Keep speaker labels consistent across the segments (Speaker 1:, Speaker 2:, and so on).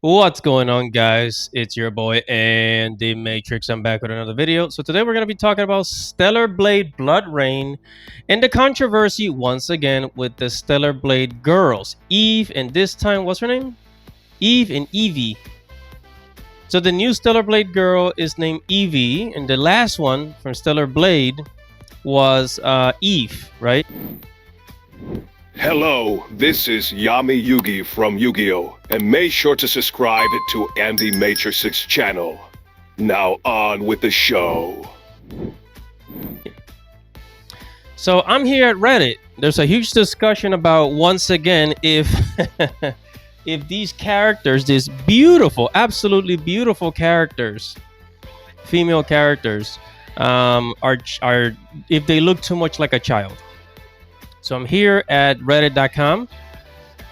Speaker 1: What's going on, guys? It's your boy and the Matrix. I'm back with another video. So today we're going to be talking about Stellar Blade Blood Rain and the controversy once again with the Stellar Blade girls, Eve, and this time, what's her name? Eve and Evie. So the new Stellar Blade girl is named Evie, and the last one from Stellar Blade was Eve, right?
Speaker 2: Hello, this is Yami Yugi from Yu-Gi-Oh! And make sure to subscribe to Andy Matrix's channel. Now on with the show.
Speaker 1: So I'm here at Reddit. There's a huge discussion about, once again, if if these characters, these beautiful, absolutely beautiful characters, female characters, are if they look too much like a child. So I'm here at reddit.com,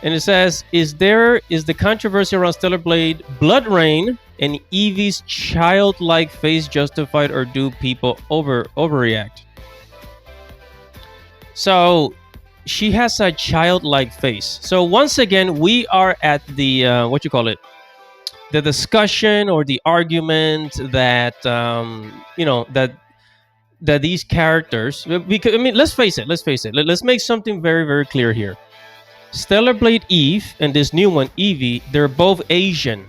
Speaker 1: and it says, is the controversy around Stellar Blade Blood Rain and Evie's childlike face justified, or do people overreact? So she has a childlike face. So once again, we are at the the discussion or the argument that that these characters, because I mean, let's face it. Let's make something very, very clear here. Stellar Blade Eve and this new one Evie, they're both Asian.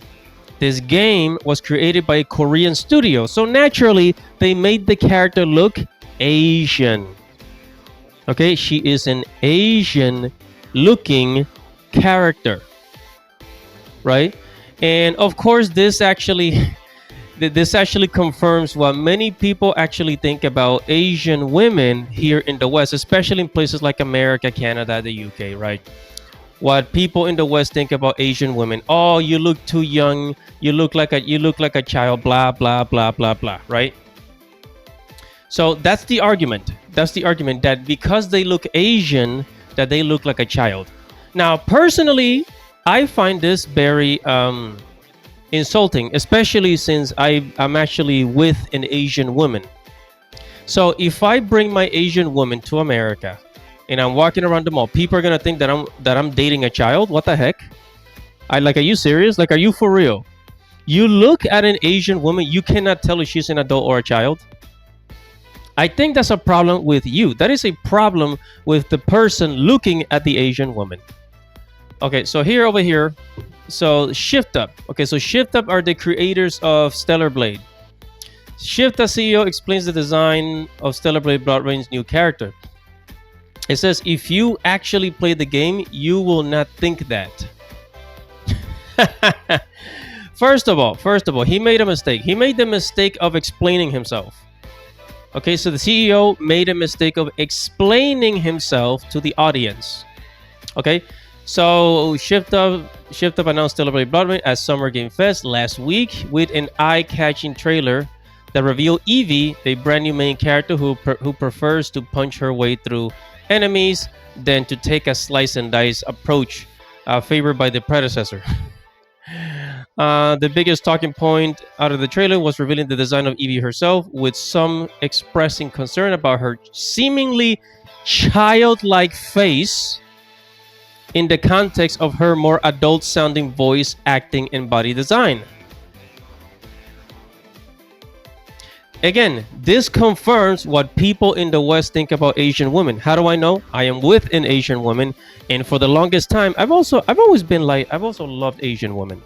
Speaker 1: This game was created by a Korean studio, so naturally they made the character look Asian. Okay, she is an Asian looking character, right? And of course, this actually confirms what many people actually think about Asian women here in the West, especially in places like America, Canada, the UK, right? What people in the West think about Asian women: oh, you look too young, you look like a child, blah blah blah blah blah, right? So that's the argument. That because they look Asian, that they look like a child. Now, personally, I find this very insulting, especially since I'm actually with an Asian woman. So if I bring my Asian woman to America and I'm walking around the mall, people are gonna think that I'm dating a child. What the heck? Are you serious? Like, are you for real? You look at an Asian woman, you cannot tell if she's an adult or a child. I think that's a problem with you. That is a problem with the person looking at the Asian woman. Okay, so over here, so Shift Up. Okay, so Shift Up are the creators of Stellar Blade. Shift Up CEO explains the design of Stellar Blade Blood Rain's new character. It says, if you actually play the game, you will not think that. First of all, he made a mistake. He made the mistake of explaining himself. Okay, so the CEO made a mistake of explaining himself to the audience. Okay, so Shift Up announced Stellar Blade Blood Rain at Summer Game Fest last week with an eye-catching trailer that revealed Evie, a brand new main character who prefers to punch her way through enemies than to take a slice and dice approach favored by the predecessor. The biggest talking point out of the trailer was revealing the design of Evie herself, with some expressing concern about her seemingly childlike face in the context of her more adult-sounding voice, acting, and body design. Again, this confirms what people in the West think about Asian women. How do I know? I am with an Asian woman, and for the longest time, I've also loved Asian women,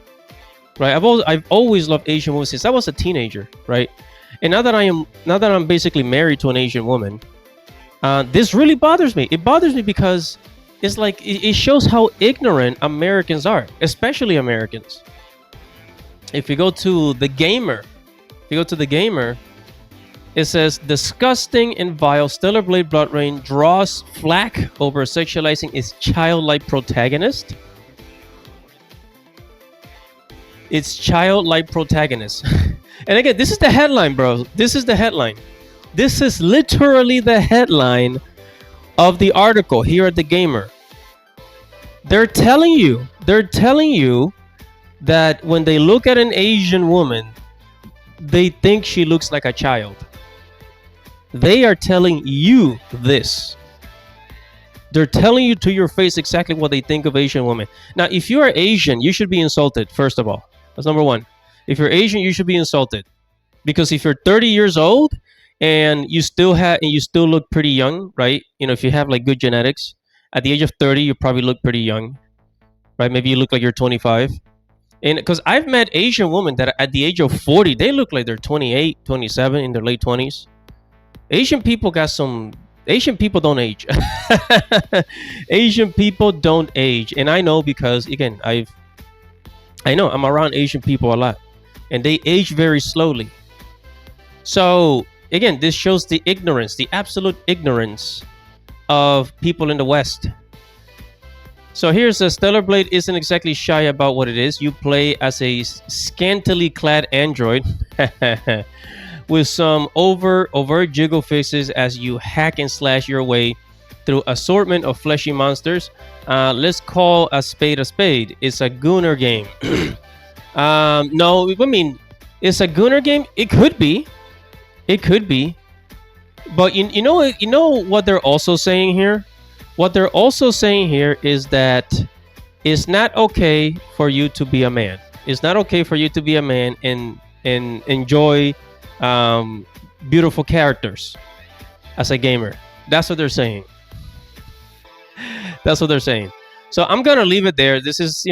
Speaker 1: right? I've always loved Asian women since I was a teenager, right? And now that I'm basically married to an Asian woman, this really bothers me. It bothers me because it's like it shows how ignorant Americans are, especially Americans. If you go to the gamer, it says, disgusting and vile, Stellar Blade Blood Rain draws flack over sexualizing its childlike protagonist. Its childlike protagonist. And again, this is the headline, bro. This is the headline. This is literally the headline of the article here at the Gamer. They're telling you that when they look at an Asian woman, they think she looks like a child. They are telling you this. They're telling you to your face exactly what they think of Asian women. Now, if you are Asian, you should be insulted, first of all. That's number one. If you're Asian, you should be insulted. Because if you're 30 years old and you still look pretty young, right? You know, if you have like good genetics, at the age of 30, you probably look pretty young, right? Maybe you look like you're 25. And because I've met Asian women that at the age of 40, they look like they're 28, 27, in their late 20s. Asian people don't age. Asian people don't age. And I know because, again, I know I'm around Asian people a lot, and they age very slowly. So, again, this shows the ignorance, the absolute ignorance of people in the West. So here's a Stellar Blade isn't exactly shy about what it is. You play as a scantily clad android with some overt jiggle faces as you hack and slash your way through assortment of fleshy monsters. Let's call a spade a spade. It's a Gunner game. No, I mean, it's a Gunner game. It could be. But you know what they're also saying here? What they're also saying here is that it's not okay for you to be a man. It's not okay for you to be a man and enjoy beautiful characters as a gamer. That's what they're saying. That's what they're saying. So I'm gonna leave it there. This is,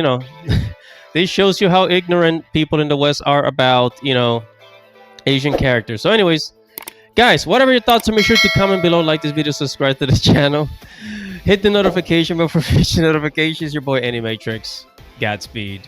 Speaker 1: this shows you how ignorant people in the West are about, Asian characters. So anyways, guys, whatever your thoughts are, make sure to comment below, like this video, subscribe to this channel. Hit the notification bell for future notifications. Your boy Animatrix. Godspeed.